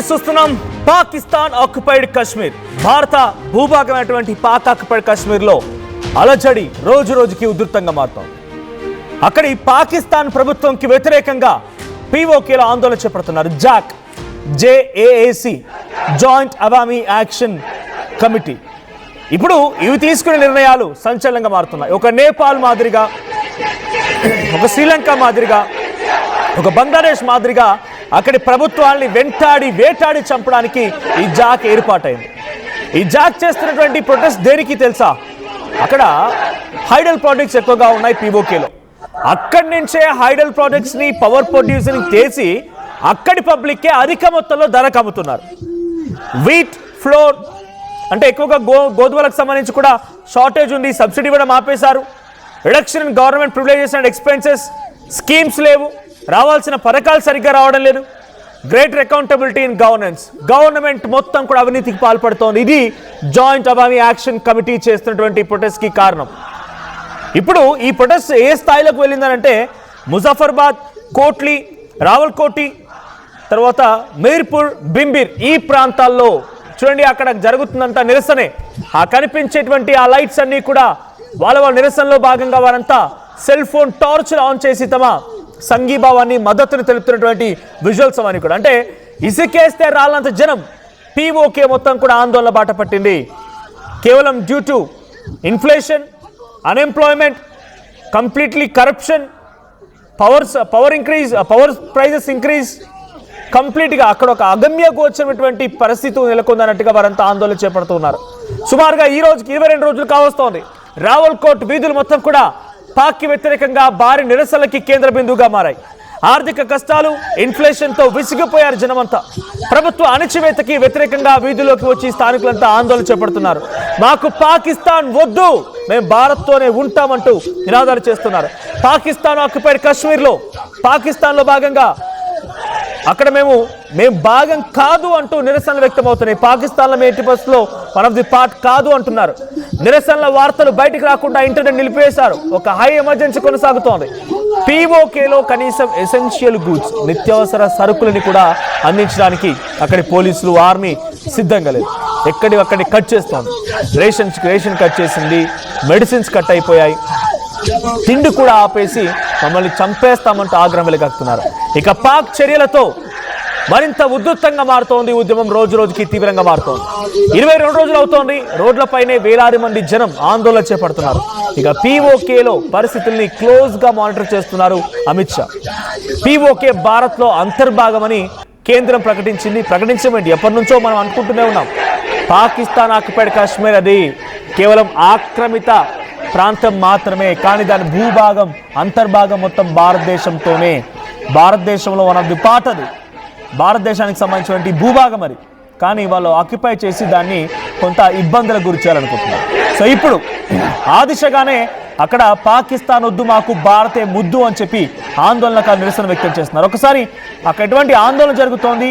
News చూస్తున్నాం. Pakistan occupied Kashmir, భారత భూభాగమైనటువంటి Pak occupied కశ్మీర్లో అలజడి రోజు రోజుకి ఉధృతంగా మారుతోంది. అక్కడి పాకిస్తాన్ ప్రభుత్వంకి వ్యతిరేకంగా పీఓకేలో ఆందోళన చేపడుతున్నారు. JAAC joint Awami action committee. ఇప్పుడు ఇవి తీసుకునే నిర్ణయాలు సంచలనంగా మారుతున్నాయి. ఒక నేపాల్ మాదిరిగా, ఒక శ్రీలంక మాదిరిగా, ఒక బంగ్లాదేశ్ మాదిరిగా అక్కడి ప్రభుత్వాన్ని వేటాడి చంపడానికి ఈ జాక్ ఏర్పాటైంది. ఈ జాక్ చేస్తున్నటువంటి ప్రొటెస్ట్ దేనికి తెలుసా? అక్కడ హైడల్ ప్రాజెక్ట్స్ ఎక్కువగా ఉన్నాయి పీఓకేలో. అక్కడి నుంచే హైడల్ ప్రాజెక్ట్స్ ని పవర్ ప్రొడ్యూసర్ని చేసి అక్కడి పబ్లిక్కే అధిక మొత్తంలో ధరకు అమ్ముతున్నారు. వీట్ ఫ్లోర్ అంటే ఎక్కువగా గోధుమలకు సంబంధించి కూడా షార్టేజ్ ఉంది. సబ్సిడీ కూడా ఆపేశారు. Reduction in government privileges and expenses schemes లేవు. రావాల్సిన పథకాలు సరిగ్గా రావడం లేదు. గ్రేటర్ అకౌంటబిలిటీ ఇన్ గవర్నమెంట్ మొత్తం కూడా అవినీతికి పాల్పడుతోంది. ఇది జాయింట్ అవామీ యాక్షన్ కమిటీ చేస్తున్నటువంటి ప్రొటెస్ట్కి కారణం. ఇప్పుడు ఈ ప్రొటెస్ట్ ఏ స్థాయిలోకి వెళ్ళిందనంటే ముజఫర్బాద్, కోట్లీ, రావల్కోటి, తర్వాత మీర్పూర్, బింబిర్ ఈ ప్రాంతాల్లో చూడండి. అక్కడ జరుగుతుందంతా నిరసనే. ఆ కనిపించేటువంటి ఆ లైట్స్ అన్నీ కూడా వాళ్ళ నిరసనలో భాగంగా వారంతా సెల్ ఫోన్ టార్చ్ ఆన్ చేసి తమ సంఘీభావాన్ని, మద్దతుని తెలుపుతున్నటువంటి విజువల్స్ అవన్నీ కూడా. అంటే ఇసుకేస్తే రాళ్ళంత జనం. పీఓకే మొత్తం కూడా ఆందోళన బాట పట్టింది. కేవలం due to inflation, unemployment, completely corruption, power prices increase, కంప్లీట్గా అక్కడ ఒక అగమ్య గోచరమైనటువంటి పరిస్థితి నెలకొందన్నట్టుగా వారంతా ఆందోళన చేపడుతున్నారు. సుమారుగా ఈ రోజుకి 22 రోజులు కావస్తోంది. రావల్కోట్ వీధులు మొత్తం కూడా పాక్కి వ్యతిరేకంగా భారీ నిరసనలకి కేంద్ర బిందువుగా మారాయి. ఆర్థిక కష్టాలు, ఇన్ఫ్లేషన్తో విసిగిపోయారు జనమంతా. ప్రభుత్వ అణచివేతకి వ్యతిరేకంగా వీధుల్లోకి వచ్చి స్థానికులంతా ఆందోళన చేపడుతున్నారు. మాకు పాకిస్తాన్ వద్దు, మేము భారత్తోనే ఉంటామంటూ నినాదాలు చేస్తున్నారు. పాకిస్తాన్ ఆక్యుపైడ్ కశ్మీర్లో, పాకిస్తాన్లో భాగంగా అక్కడ మేము భాగం కాదు అంటూ నిరసనలు వ్యక్తమవుతున్నాయి. పాకిస్తాన్లో మేము ఎట్టి పరిస్థితుల్లో వన్ ఆఫ్ ది పార్ట్ కాదు అంటున్నారు. నిరసనల వార్తలు బయటకు రాకుండా ఇంటర్నెట్ నిలిపివేశారు. ఒక హై ఎమర్జెన్సీ కొనసాగుతోంది. పీఓకేలో కనీసం ఎసెన్షియల్ గూడ్స్, నిత్యావసర సరుకులని కూడా అందించడానికి అక్కడి పోలీసులు, ఆర్మీ సిద్ధంగా లేదు. అక్కడి కట్ చేస్తోంది. రేషన్ కట్ చేసింది. మెడిసిన్స్ కట్ అయిపోయాయి. తిండి కూడా ఆపేసి మమ్మల్ని చంపేస్తామంటూ ఆగ్రహం వెలగక్కుతున్నారు. ఇక పాక్ చర్యలతో మరింత ఉధృతంగా మారుతోంది. ఉద్యమం రోజు రోజుకి తీవ్రంగా మారుతోంది. 22 రోజులు అవుతోంది. రోడ్లపైనే వేలాది మంది జనం ఆందోళన చేపడుతున్నారు. ఇక పీఓకేలో పరిస్థితుల్ని క్లోజ్ గా మానిటర్ చేస్తున్నారు అమిత్ షా. పీఓకే భారత్ లో అంతర్భాగమని కేంద్రం ప్రకటించమేంటి? ఎప్పటి నుంచో మనం అనుకుంటూనే ఉన్నాం. పాకిస్తాన్ ఆక్యుపైడ్ కాశ్మీర్ అది కేవలం ఆక్రమిత ప్రాంతం మాత్రమే, కానీ దాని భూభాగం, అంతర్భాగం మొత్తం భారతదేశంతోనే. భారతదేశంలో వన్ ఆఫ్ ది పార్ట్ అది. భారతదేశానికి సంబంధించినటువంటి భూభాగం అది. కానీ వాళ్ళు ఆక్యుపై చేసి దాన్ని కొంత ఇబ్బందులకు గురి చేయాలనుకుంటున్నారు. సో ఇప్పుడు ఆ దిశగానే అక్కడ పాకిస్తాన్ వద్దు, మాకు భారతే ముద్దు అని చెప్పి ఆందోళనకు నిరసన వ్యక్తం చేస్తున్నారు. ఒకసారి అక్కడ ఎటువంటి ఆందోళన జరుగుతోంది,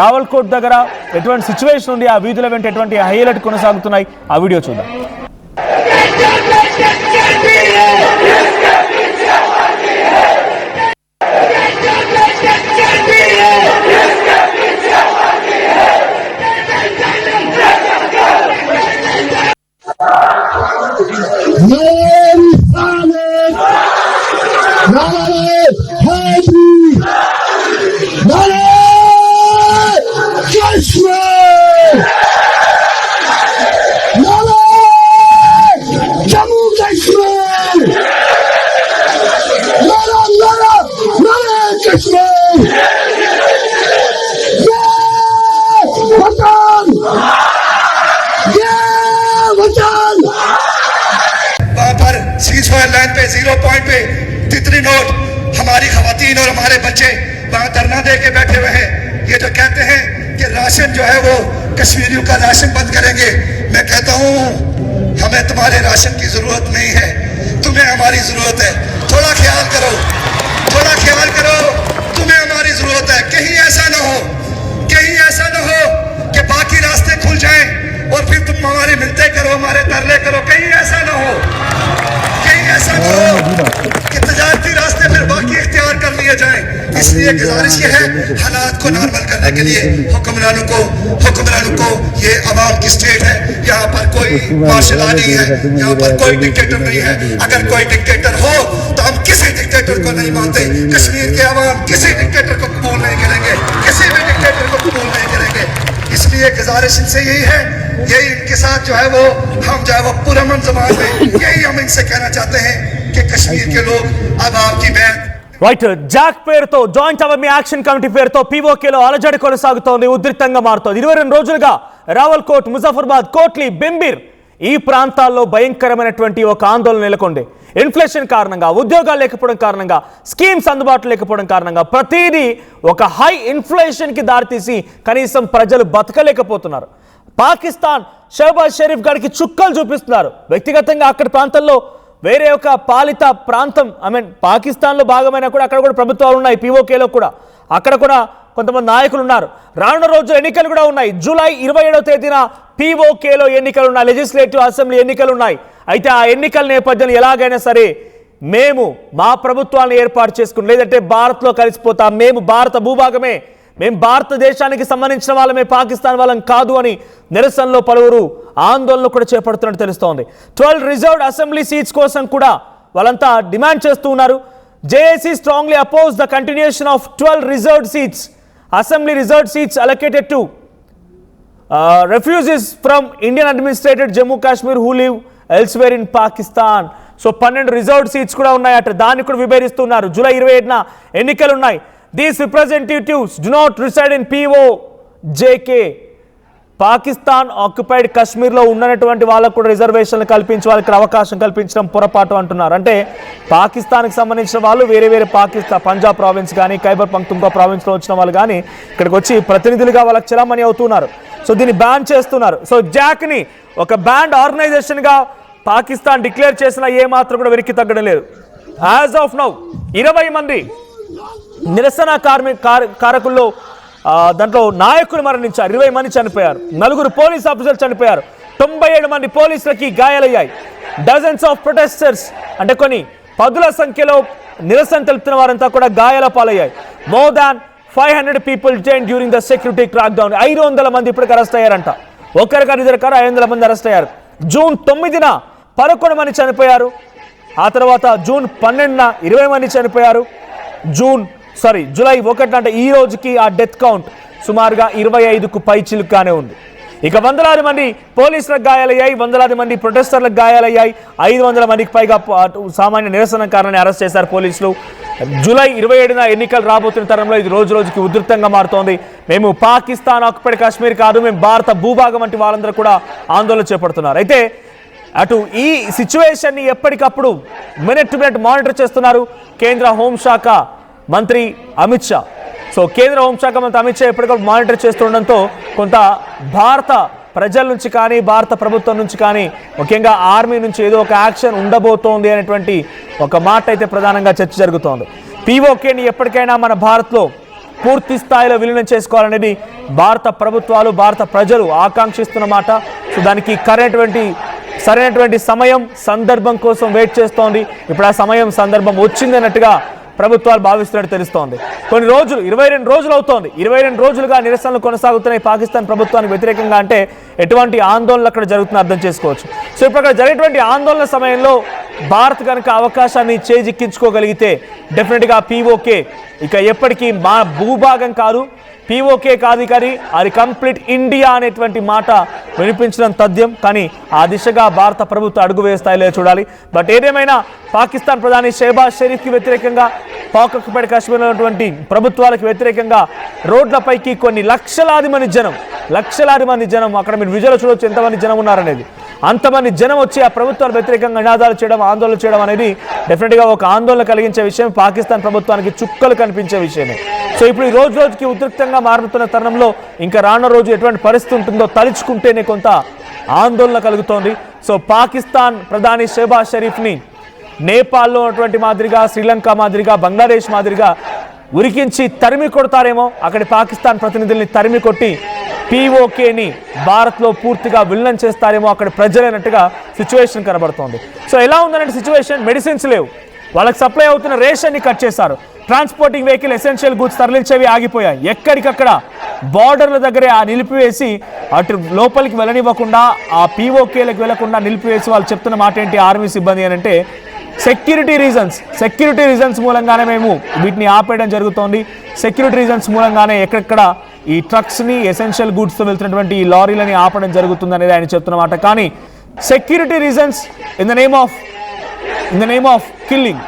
రావల్కోట్ దగ్గర ఎటువంటి సిచ్యువేషన్ ఉంది, ఆ వీధుల వెంట ఎటువంటి హైలైట్ కొనసాగుతున్నాయి, ఆ వీడియో చూద్దాం. लाइन पे 0 पॉइंट पे तितली नोट हमारी खवातीन और हमारे बच्चे वहां धरना दे के बैठे हुए हैं। ये जो कहते हैं कि राशन जो है वो कश्मीरियों का राशन बंद करेंगे, मैं कहता हूं हमें तुम्हारे राशन की जरूरत नहीं है, तुम्हें हमारी जरूरत है। थोड़ा ख्याल करो, तुम्हें हमारी जरूरत है। कहीं ऐसा न हो कि बाकी रास्ते खुल जाएं और फिर तुम हमारे मिलते करो, हमारे तरले करो। कहीं ऐसा न हो, कहीं ऐसा न हो कि तजारती रास्ते फिर बाकी इख्तियार कर लिए जाएं। इसलिए गुजारिश ये है, हालात को नॉर्मल करने के लिए हुक्मरानों को ये अवाम की स्टेट है, यहाँ पर कोई मार्शल लॉ नहीं है, यहाँ पर कोई डिक्टेटर नहीं है। अगर कोई डिक्टेटर हो तो हम किसी डिक्टेटर को नहीं मानते। कश्मीर के अवाम किसी डिक्टेटर को कबूल नहीं करेंगे, किसी भी डिक्टेटर को कबूल नहीं करेंगे। इसलिए गुजारिश इनसे यही है, यही इनके साथ जो है वो हम जो है वो पुरअमन ज़बान में यही हम इनसे कहना चाहते हैं कि कश्मीर के लोग अब आपकी बैत రైట్ జాక్ పేరుతో జాయింట్ అవమీ యాక్షన్ కమిటీ పేరుతో పీఓకేలో అలజడి కొనసాగుతోంది, ఉద్రిక్తంగా మారుతోంది. 22 రోజులుగా రావల్కోట్, ముజఫర్బాద్, కోట్లీ, బింబిర్ ఈ ప్రాంతాల్లో భయంకరమైనటువంటి ఒక ఆందోళన నెలకొంది. ఇన్ఫ్లేషన్ కారణంగా, ఉద్యోగాలు లేకపోవడం కారణంగా, స్కీమ్స్ అందుబాటులో లేకపోవడం కారణంగా ప్రతిదీ ఒక హై ఇన్ఫ్లేషన్కి దారితీసి కనీసం ప్రజలు బతకలేకపోతున్నారు. పాకిస్తాన్ షహబాజ్ షరీఫ్ గారికి చుక్కలు చూపిస్తున్నారు. వ్యక్తిగతంగా అక్కడి ప్రాంతంలో వేరే ఒక పాలిత ప్రాంతం, పాకిస్తాన్లో భాగమైనా కూడా అక్కడ కూడా ప్రభుత్వాలు ఉన్నాయి, పీఓకేలో కూడా అక్కడ కూడా కొంతమంది నాయకులు ఉన్నారు. రానున్న రోజు ఎన్నికలు కూడా ఉన్నాయి. జూలై 27వ తేదీన పీఓకేలో ఎన్నికలు ఉన్నాయి, లెజిస్లేటివ్ అసెంబ్లీ ఎన్నికలు ఉన్నాయి. అయితే ఆ ఎన్నికల నేపథ్యంలో ఎలాగైనా సరే మేము మా ప్రభుత్వాన్ని ఏర్పాటు చేసుకుని, లేదంటే భారత్లో కలిసిపోతాం, మేము భారత భూభాగమే, మేము భారతదేశానికి సంబంధించిన వాళ్ళమే, పాకిస్తాన్ వాళ్ళం కాదు అని నిరసనలో పలువురు ఆందోళన కూడా చేపడుతున్నట్టు తెలుస్తోంది. 12 రిజర్వ్డ్ అసెంబ్లీ సీట్స్ కోసం కూడా వాళ్ళంతా డిమాండ్ చేస్తూ ఉన్నారు. JAC strongly oppose the continuation of 12 reserved seats, assembly reserved seats allocated to refugees from Indian administrated Jammu Kashmir who live elsewhere in Pakistan. So 12 reserved seats కూడా ఉన్నాయట, దాన్ని కూడా విభేదిస్తున్నారు. July 27న ఎన్నికలు ఉన్నాయి. These representatives do not reside in POJK. Pakistan occupied కశ్మీర్లో ఉన్నటువంటి వాళ్ళకు కూడా రిజర్వేషన్లు కల్పించి వాళ్ళకి అవకాశం కల్పించడం పొరపాటు అంటున్నారు. అంటే పాకిస్తాన్కి సంబంధించిన వాళ్ళు వేరే పంజాబ్ ప్రావిన్స్ కానీ, ఖైబర్ పఖ్తూన్ఖ్వా ప్రావిన్స్లో వచ్చిన వాళ్ళు కానీ ఇక్కడికి వచ్చి ప్రతినిధులుగా వాళ్ళకి చలామణి అవుతున్నారు. సో దీన్ని బ్యాన్ చేస్తున్నారు. సో జాక్ని ఒక బ్యాండ్ ఆర్గనైజేషన్గా పాకిస్తాన్ డిక్లేర్ చేసినా ఏమాత్రం కూడా వెనక్కి తగ్గడం లేదు. యాజ్ ఆఫ్ నౌ 20 మంది నిరసన కారకుల్లో దాంట్లో నాయకులు మరణించారు, 20 మంది చనిపోయారు, 4 పోలీస్ ఆఫీసర్లు చనిపోయారు, 97 మంది పోలీసులకి గాయాలయ్యాయి. డజన్స్ ఆఫ్ ప్రొటెస్టర్స్, అంటే కొన్ని పదుల సంఖ్యలో నిరసన తెలుపుతున్న వారంతా కూడా గాయాల పాలయ్యాయి. మోర్ దాన్ 500 పీపుల్ జైన్ during the security crackdown. 500 మంది ఇప్పటికి అరెస్ట్ అయ్యారంట. ఒకరికారు 500 మంది అరెస్ట్ అయ్యారు. జూన్ 9న 11 మంది చనిపోయారు. ఆ తర్వాత జూన్ 12న 20 మంది చనిపోయారు. జూలై 1 అంటే ఈ రోజుకి ఆ డెత్ కౌంట్ సుమారుగా 25కు పైచిలుకానే ఉంది. ఇక వందలాది మంది పోలీసులకు గాయాలయ్యాయి, వందలాది మంది ప్రొటెస్టర్లకు గాయాలయ్యాయి. 500 మందికి పైగా సామాన్య నిరసనకారులను అరెస్ట్ చేశారు పోలీసులు. జూలై 27న ఎన్నికలు రాబోతున్న తరంలో ఇది రోజు రోజుకి ఉధృతంగా మారుతోంది. మేము పాకిస్తాన్ ఆక్యుపైడ్ కాశ్మీర్ కాదు, మేము భారత భూభాగం వంటి వాళ్ళందరూ కూడా ఆందోళన చేపడుతున్నారు. అయితే అటు ఈ సిచ్యువేషన్ని ఎప్పటికప్పుడు మినిట్ టు మినిట్ మానిటర్ చేస్తున్నారు కేంద్ర హోంశాఖ మంత్రి అమిత్ షా. సో కేంద్ర హోంశాఖ మంత్రి అమిత్ షా ఎప్పటికప్పుడు మానిటర్ చేస్తుండడంతో కొంత భారత ప్రజల నుంచి కానీ, భారత ప్రభుత్వం నుంచి కానీ, ముఖ్యంగా ఆర్మీ నుంచి ఏదో ఒక యాక్షన్ ఉండబోతోంది అనేటువంటి ఒక మాట అయితే ప్రధానంగా చర్చ జరుగుతోంది. పీఓకేని ఎప్పటికైనా మన భారత్లో పూర్తి స్థాయిలో విలీనం చేసుకోవాలనేది భారత ప్రభుత్వాలు, భారత ప్రజలు ఆకాంక్షిస్తున్న మాట. సో దానికి సరైనటువంటి సమయం, సందర్భం కోసం వెయిట్ చేస్తోంది. ఇప్పుడు ఆ సమయం, సందర్భం వచ్చింది అన్నట్టుగా ప్రభుత్వాలు భావిస్తున్నట్టు తెలుస్తోంది. కొన్ని రోజులు 22 రోజులు అవుతోంది. 22 రోజులుగా నిరసనలు కొనసాగుతున్నాయి పాకిస్తాన్ ప్రభుత్వానికి వ్యతిరేకంగా. అంటే ఎటువంటి ఆందోళనలు అక్కడ జరుగుతున్నా అర్థం చేసుకోవచ్చు. సో ఇప్పుడు అక్కడ జరిగేటువంటి ఆందోళన సమయంలో భారత్ కనుక అవకాశాన్ని చేజిక్కించుకోగలిగితే డెఫినెట్గా పీఓకే ఇక ఎప్పటికీ మా భూభాగం కాదు, పీఓకే కాదు, కానీ అది కంప్లీట్ ఇండియా అనేటువంటి మాట వినిపించడం తథ్యం. కానీ ఆ దిశగా భారత ప్రభుత్వం అడుగు వేస్తాయిలే చూడాలి. బట్ ఏదేమైనా పాకిస్తాన్ ప్రధాని షహబాజ్ షరీఫ్కి వ్యతిరేకంగా, పాక్ ఆక్యుపైడ్ కాశ్మీర్లో ఉన్నటువంటి ప్రభుత్వాలకు వ్యతిరేకంగా రోడ్లపైకి కొన్ని లక్షలాది మంది జనం అక్కడ మీరు విజువల్ చూడవచ్చు ఎంతమంది జనం ఉన్నారనేది. అంతమంది జనం వచ్చి ఆ ప్రభుత్వాలు వ్యతిరేకంగా నినాదాలు చేయడం, ఆందోళన చేయడం అనేది డెఫినెట్గా ఒక ఆందోళన కలిగించే విషయం, పాకిస్తాన్ ప్రభుత్వానికి చుక్కలు కనిపించే విషయమే. సో ఇప్పుడు ఈ రోజు రోజుకి ఉద్రిక్తంగా మారుతున్న తరుణంలో ఇంకా రానున్న రోజు ఎటువంటి పరిస్థితి ఉంటుందో తలుచుకుంటేనే కొంత ఆందోళన కలుగుతోంది. సో పాకిస్తాన్ ప్రధాని షహబాజ్ షరీఫ్ని నేపాల్లో ఉన్నటువంటి మాదిరిగా, శ్రీలంక మాదిరిగా, బంగ్లాదేశ్ మాదిరిగా ఉరికించి తరిమి కొడతారేమో, అక్కడి పాకిస్తాన్ ప్రతినిధుల్ని తరిమి కొట్టి పీఓకేని భారత్లో పూర్తిగా విలనం చేస్తారేమో అక్కడ ప్రజలైనట్టుగా సిచ్యువేషన్ కనబడుతోంది. సో ఎలా ఉందనంటే సిచ్యువేషన్, మెడిసిన్స్ లేవు, వాళ్ళకి సప్లై అవుతున్న రేషన్ని కట్ చేశారు, ట్రాన్స్పోర్టింగ్ వెహికల్ ఎసెన్షియల్ గూడ్స్ తరలించేవి ఆగిపోయాయి, ఎక్కడికక్కడ బార్డర్ల దగ్గరే ఆ నిలిపివేసి అటు లోపలికి వెళ్ళనివ్వకుండా ఆ పీఓకేలకు వెళ్లకుండా నిలిపివేసి వాళ్ళు చెప్తున్న మాట ఏంటి ఆర్మీ సిబ్బంది అని అంటే సెక్యూరిటీ రీజన్స్ మూలంగానే మేము వీటిని ఆపేయడం జరుగుతోంది, సెక్యూరిటీ రీజన్స్ మూలంగానే ఎక్కడెక్కడ ఈ ట్రక్స్ని ఎసెన్షియల్ గూడ్స్తో వెళ్తున్నటువంటి ఈ లారీలని ఆపడం జరుగుతుంది అనేది ఆయన చెప్తున్నమాట. కానీ security reasons in the name of killing,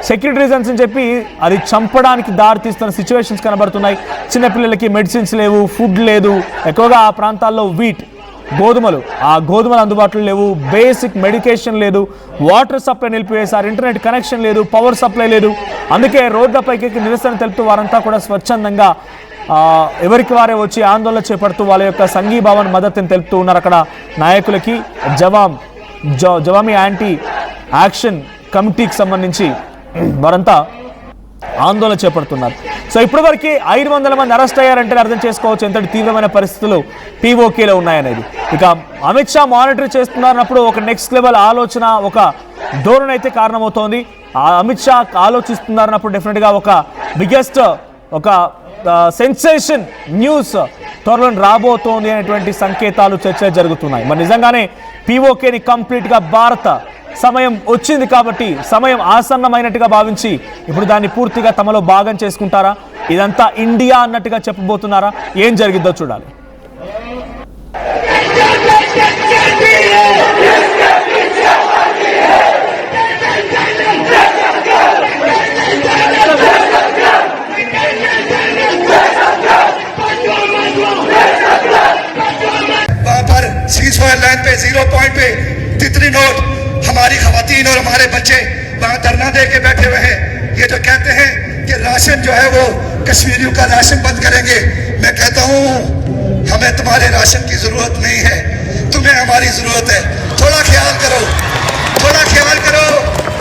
security reasons అని చెప్పి అది చంపడానికి దారితీస్తున్న సిచ్యువేషన్స్ కనబడుతున్నాయి. చిన్నపిల్లలకి మెడిసిన్స్ లేవు, ఫుడ్ లేదు, ఎక్కువగా ఆ ప్రాంతాల్లో గోధుమలు అందుబాటులో లేవు, బేసిక్ మెడికేషన్ లేదు, వాటర్ సప్లై నిలిపివేశారు, ఇంటర్నెట్ కనెక్షన్ లేదు, పవర్ సప్లై లేదు. అందుకే రోడ్లపైకి నిరసన తెలుపుతూ వారంతా కూడా స్వచ్ఛందంగా ఎవరికి వారే వచ్చి ఆందోళన చేపడుతూ వాళ్ళ యొక్క సంఘీభావాన్ని మద్దతుని తెలుపుతూ ఉన్నారు. అక్కడ నాయకులకి జవామీ యాంటీ యాక్షన్ కమిటీకి సంబంధించి వారంతా ఆందోళన చేపడుతున్నారు. సో ఇప్పటివరకు 500 మంది అరెస్ట్ అయ్యారంటే అర్థం చేసుకోవచ్చు ఎంతటి తీవ్రమైన పరిస్థితులు పీఓకేలో ఉన్నాయనేది. ఇక అమిత్ షా మానిటర్ చేస్తున్నారన్నప్పుడు ఒక నెక్స్ట్ లెవెల్ ఆలోచన, ఒక ధోరణి అయితే కారణమవుతోంది. అమిత్ షా ఆలోచిస్తున్నారన్నప్పుడు డెఫినెట్గా ఒక బిగ్గెస్ట్ సెన్సేషన్ న్యూస్ త్వరలో రాబోతోంది అనేటువంటి సంకేతాలు చర్చలు జరుగుతున్నాయి. మరి నిజంగానే పీఓకేని కంప్లీట్గా భారత సమయం వచ్చింది కాబట్టి, సమయం ఆసన్నమైనట్టుగా భావించి ఇప్పుడు దాన్ని పూర్తిగా తమలో భాగం చేసుకుంటారా, ఇదంతా ఇండియా అన్నట్టుగా చెప్పబోతున్నారా, ఏం జరిగిద్దో చూడాలి. वहां पर सीज़फायर लाइन पे 0 पॉइंट पे तितली नोट हमारी खवातीन और हमारे बच्चे वहां धरना दे के बैठे हुए हैं. ये जो कहते हैं कि राशन जो है वो कश्मीरियों का राशन बंद करेंगे, मैं कहता हूँ हमें तुम्हारे राशन की जरूरत नहीं है, तुम्हें हमारी जरूरत है. थोड़ा ख्याल करो,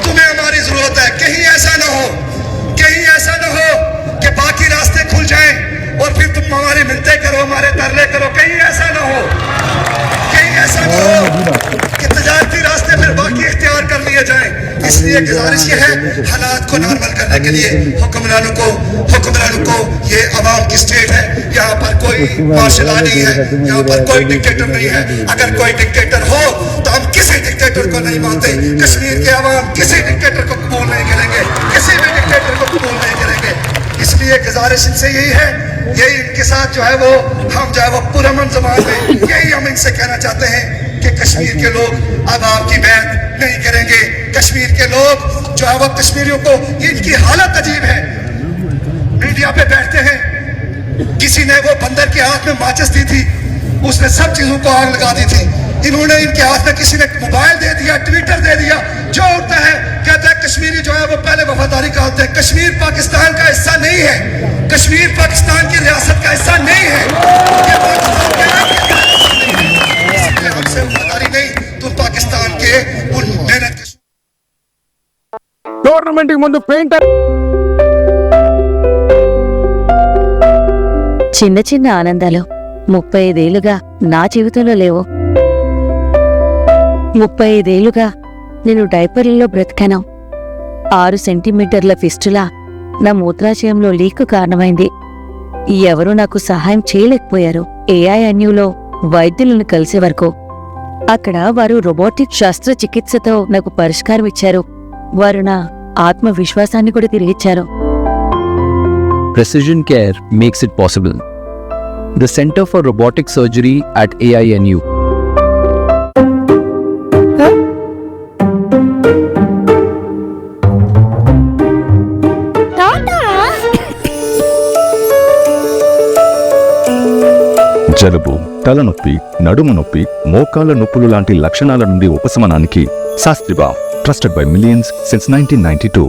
तुम्हें हमारी जरूरत है. कहीं ऐसा न हो कि बाकी रास्ते खुल जाएं और फिर तुम हमारी मिन्नतें करो, हमारे तरले करो. कहीं ऐसा न हो कि तजारती रास्ते फिर बाकी इख्तियार कर लिए जाएं. इसलिए गुजारिश ये है, हालात को नॉर्मल करने के लिए हुक्मरानों को ये अवाम की स्टेट है, यहाँ पर कोई मार्शल लॉ नहीं है, यहाँ पर कोई डिक्टेटर नहीं है. अगर कोई डिक्टेटर हो तो हम किसी डिक्टेटर को नहीं मानते. कश्मीर के अवाम किसी डिक्टेटर को कबूल नहीं करेंगे, किसी भी डिक्टेटर को कबूल नहीं करेंगे. इसलिए गुजारिश इनसे यही है, यही इनके साथ जो है वो हम जो है वो पुरअमन ज़बान में यही हम इनसे कहना चाहते हैं कि कश्मीर के लोग अब आपकी बैत नहीं करेंगे. कश्मीर के लोग जो है वो कश्मीरियों को, इनकी हालत अजीब है. मीडिया पे बैठते हैं, किसी ने वो बंदर के हाथ में माचिस दी थी, उसने सब चीजों को आग लगा दी थी. इन्होंने इनके हाथ में किसी ने मोबाइल दे दिया, ट्विटर दे दिया, जो उठता है कहता है कश्मीरी जो है वो पहले वफादारी का होता है. कश्मीर पाकिस्तान का हिस्सा नहीं है, कश्मीर पाकिस्तान की रियासत का हिस्सा नहीं है, हमसे वफादारी नहीं. तुम पाकिस्तान के उन मेहनत टूर्नामेंट ముందు పెయింటర్ చిన్న చిన్న ఆనందాలు 35 ఏళ్లుగా నా జీవితంలో లేవు. 35 ఏళ్లుగా నేను డైపర్లలో బ్రతికాను. 6 సెంటీమీటర్ల ఫిస్టులా నా మూత్రాశయంలో లీక్ కారణమైంది. ఎవరూ నాకు సహాయం చేయలేకపోయారు. ఏఐఎన్యూలో వైద్యులను కలిసే వరకు అక్కడ వారు రోబోటిక్ శస్త్రచికిత్సతో నాకు పరిష్కారం ఇచ్చారు. వారు నా ఆత్మవిశ్వాసాన్ని కూడా తిరిగిచ్చారు. Precision Care makes it possible. The Center for Robotic Surgery at AINU. జలుబు, తలనొప్పి, నడుము నొప్పి, మోకాళ్ల నొప్పులు లాంటి లక్షణాల నుండి ఉపశమనానికి శాస్త్రిబా, ట్రస్టెడ్ బై మిలియన్స్ సిన్స్ 1992.